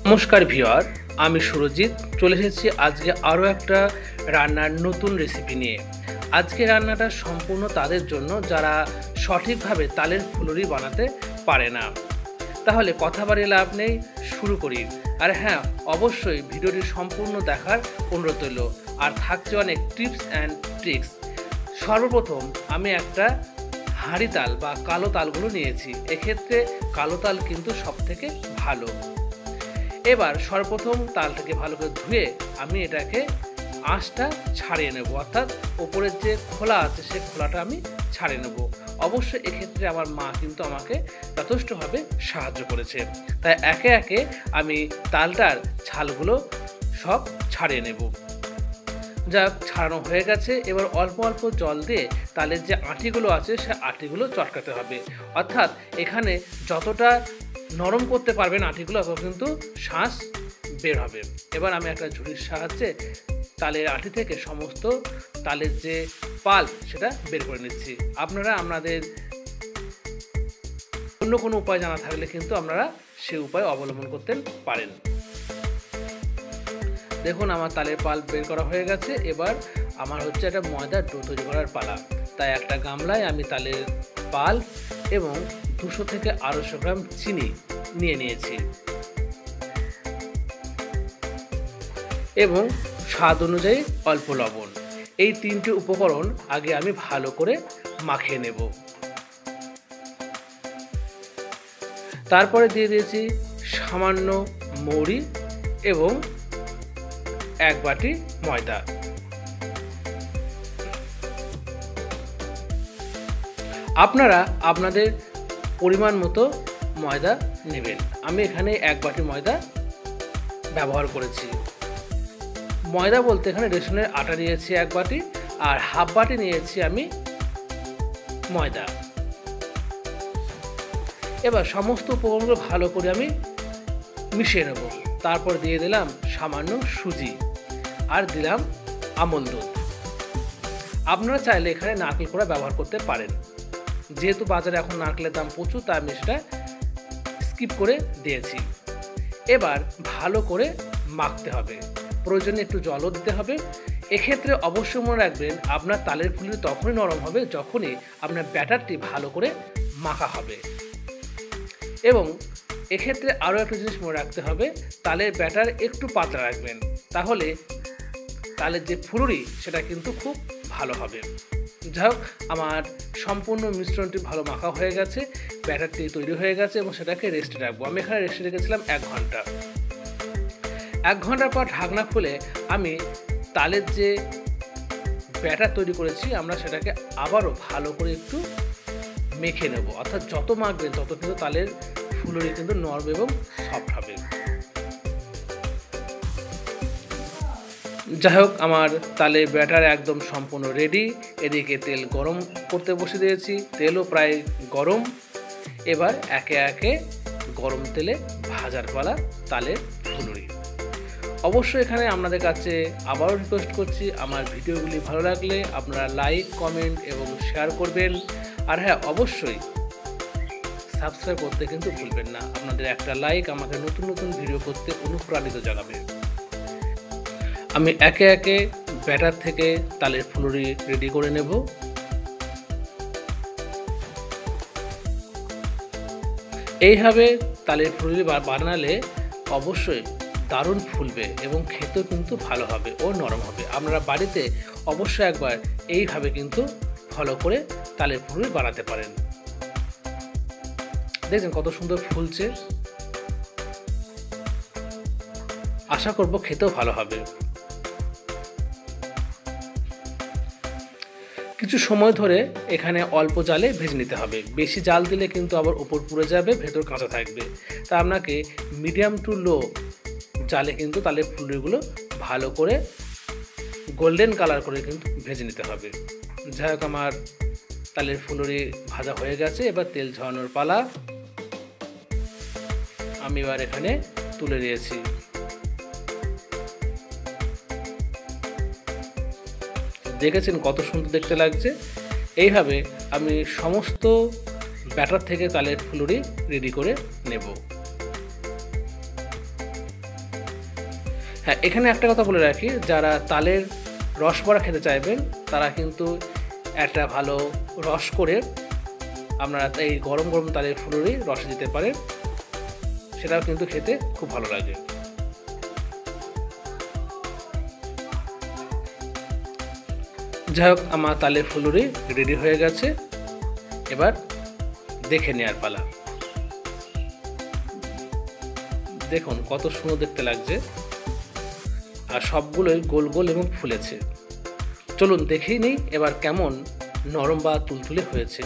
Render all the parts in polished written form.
নমস্কার ভিউয়ার, আমি সুরজিৎ চলে এসেছি আজকে আরও একটা রান্নার নতুন রেসিপি নিয়ে। আজকে রান্নাটা সম্পূর্ণ তাদের জন্য যারা সঠিকভাবে তালের ফুলুরি বানাতে পারে না। তাহলে কথা বাড়িয়ে লাভ নেই, শুরু করি। আর হ্যাঁ, অবশ্যই ভিডিওটি সম্পূর্ণ দেখার অনুরোধ রইল। আর থাকছে অনেক টিপস অ্যান্ড ট্রিক্স। সর্বপ্রথম আমি একটা হাঁড়ি তাল বা কালো তালগুলো নিয়েছি। এক্ষেত্রে কালো তাল কিন্তু সবথেকে ভালো। এবার সর্বপ্রথম তালটাকে ভালো করে ধুয়ে আমি এটাকে আঁশটা ছাড়িয়ে নেব, অর্থাৎ ওপরের যে খোলা আছে সে খোলাটা আমি ছাড়িয়ে নেব। অবশ্যই এক্ষেত্রে আমার মা কিন্তু আমাকে যথেষ্টভাবে সাহায্য করেছে। তাই একে একে আমি তালটার ছালগুলো সব ছাড়িয়ে নেব। যা ছাড়ানো হয়ে গেছে, এবার অল্প অল্প জল দিয়ে তালের যে আঁটিগুলো আছে সে আঁটিগুলো চটকাতে হবে। অর্থাৎ এখানে যতটা নরম করতে পারবেন আঁটিগুলো তত কিন্তু শ্বাস বের হবে। এবার আমি একটা ঝুড়ির সাহায্যে তালের আঁটি থেকে সমস্ত তালের যে পাল্প সেটা বের করে নিচ্ছি। আপনারা আপনাদের অন্য কোনো উপায় জানা থাকলে কিন্তু আপনারা সেই উপায় অবলম্বন করতে পারেন। দেখুন আমার তালের পাল্প বের করা হয়ে গেছে। এবার আমার হচ্ছে একটা ময়দার ডো তৈরি করার পালা। তাই একটা গামলায় আমি তালের পাল্প এবং 200 থেকে 250 গ্রাম চিনি নিয়ে নিয়েছি এবং স্বাদ অনুযায়ী অল্প লবণ। এই তিনটে উপকরণ আগে আমি ভালো করে মাখিয়ে নেব। তারপরে দিয়ে দিয়েছি সামান্য মৌরি এবং 1 বাটি ময়দা। আপনারা আপনাদের পরিমাণ মতো ময়দা নেবেন। আমি এখানে 1 বাটি ময়দা ব্যবহার করেছি। ময়দা বলতে এখানে রেশনের আটা নিয়েছি 1 বাটি, আর হাফ বাটি নিয়েছি আমি ময়দা। এবার সমস্ত উপকরণগুলো ভালো করে আমি মিশিয়ে নেব। তারপর দিয়ে দিলাম সামান্য সুজি আর দিলাম আমল দুধ। আপনারা চাইলে এখানে নারকেল কোড়া ব্যবহার করতে পারেন। যেহেতু বাজারে এখন নারকেলের দাম প্রচুর, তাই আমি সেটা স্কিপ করে দিয়েছি। এবার ভালো করে মাখতে হবে, প্রয়োজনে একটু জলও দিতে হবে। এক্ষেত্রে অবশ্যই মনে রাখবেন আপনার তালের ফুলুরি তখনই নরম হবে যখনই আপনার ব্যাটারটি ভালো করে মাখা হবে। এবং এক্ষেত্রে আরও একটা জিনিস মনে রাখতে হবে, তালের ব্যাটার একটু পাতলা রাখবেন, তাহলে তালের যে ফুলুরি সেটা কিন্তু খুব ভালো হবে। যাই হোক, আমার সম্পূর্ণ মিশ্রণটি ভালো মাখা হয়ে গেছে, ব্যাটারটি তৈরি হয়ে গেছে এবং সেটাকে রেস্টে রাখবো। আমি এখানে রেস্টে রেখেছিলাম 1 ঘন্টা। 1 ঘন্টার পর ঢাকনা খুলে আমি তালের যে ব্যাটার তৈরি করেছি আমরা সেটাকে আবারও ভালো করে একটু মেখে নেব। অর্থাৎ যত মাখবেন তত কিন্তু তালের ফুলুরি কিন্তু নরম এবং সফট হবে। যাই হোক, আমার তালের ব্যাটার একদম সম্পূর্ণ রেডি। এদিকে তেল গরম করতে বসে দিয়েছি, তেলও প্রায় গরম। এবার একে একে গরম তেলে ভাজার পালা তালের ফুলুরি। অবশ্যই এখানে আপনাদের কাছে আবারও রিকোয়েস্ট করছি, আমার ভিডিওগুলি ভালো লাগলে আপনারা লাইক, কমেন্ট এবং শেয়ার করবেন। আর হ্যাঁ, অবশ্যই সাবস্ক্রাইব করতে কিন্তু ভুলবেন না। আপনাদের একটা লাইক আমাকে নতুন নতুন ভিডিও করতে অনুপ্রাণিত জানাবে। আমি একে একে ব্যাটার থেকে তালের ফুলুরি রেডি করে নেব। এইভাবে তালের ফুলুরি বানালে অবশ্যই দারুণ ফুলবে এবং খেতেও কিন্তু ভালো হবে ও নরম হবে। আপনারা বাড়িতে অবশ্যই একবার এইভাবে কিন্তু ফলো করে তালের ফুলুরি বানাতে পারেন। দেখছেন কত সুন্দর ফুলছে। আশা করব খেতেও ভালো হবে। কিছু সময় ধরে এখানে অল্প জালে ভেজে নিতে হবে। বেশি জাল দিলে কিন্তু আবার উপর পুড়ে যাবে, ভেতর কাঁচা থাকবে। তা আপনাকে মিডিয়াম টু লো জালে কিন্তু তালের ফুলুরিগুলো ভালো করে গোল্ডেন কালার করে কিন্তু ভেজে নিতে হবে। যাই হোক, আমার তালের ফুলুরি ভাজা হয়ে গেছে। এবার তেল ঝরানোর পালা। আমি এবার এখানে তুলে দিয়েছি। দেখেছেন কত সুন্দর দেখতে লাগছে। এইভাবে আমি সমস্ত ব্যাটার থেকে তালের ফুলুরি রেডি করে নেব। হ্যাঁ, এখানে একটা কথা বলে রাখি, যারা তালের রস বড়া খেতে চাইবেন তারা কিন্তু একটা ভালো রস করে আপনারা এই গরম গরম তালের ফুলুরি রসে দিতে পারেন, সেটাও কিন্তু খেতে খুব ভালো লাগে। যাই হোক, আমার তালের ফুলুরি রেডি হয়ে গেছে, এবার দেখে নেওয়ার পালা। দেখুন কত সুন্দর দেখতে লাগছে, আর সবগুলোই গোল গোল এবং ফুলেছে। চলুন দেখেই নেই এবার কেমন নরম বা তুলতুলে হয়েছে।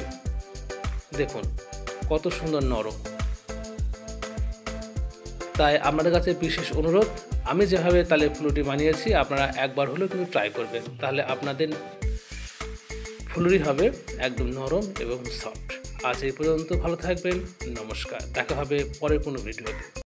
দেখুন কত সুন্দর নরম। তাই আপনাদের কাছে বিশেষ অনুরোধ, আমি যেভাবে তালের ফুলুরি বানিয়েছি আপনারা একবার হলেও কিন্তু ট্রাই করবেন, তাহলে আপনাদের ফুলুরি হবে একদম নরম এবং সফট। আজ এই পর্যন্ত, ভালো থাকবেন, নমস্কার, দেখা হবে পরের কোনো ভিডিওতে।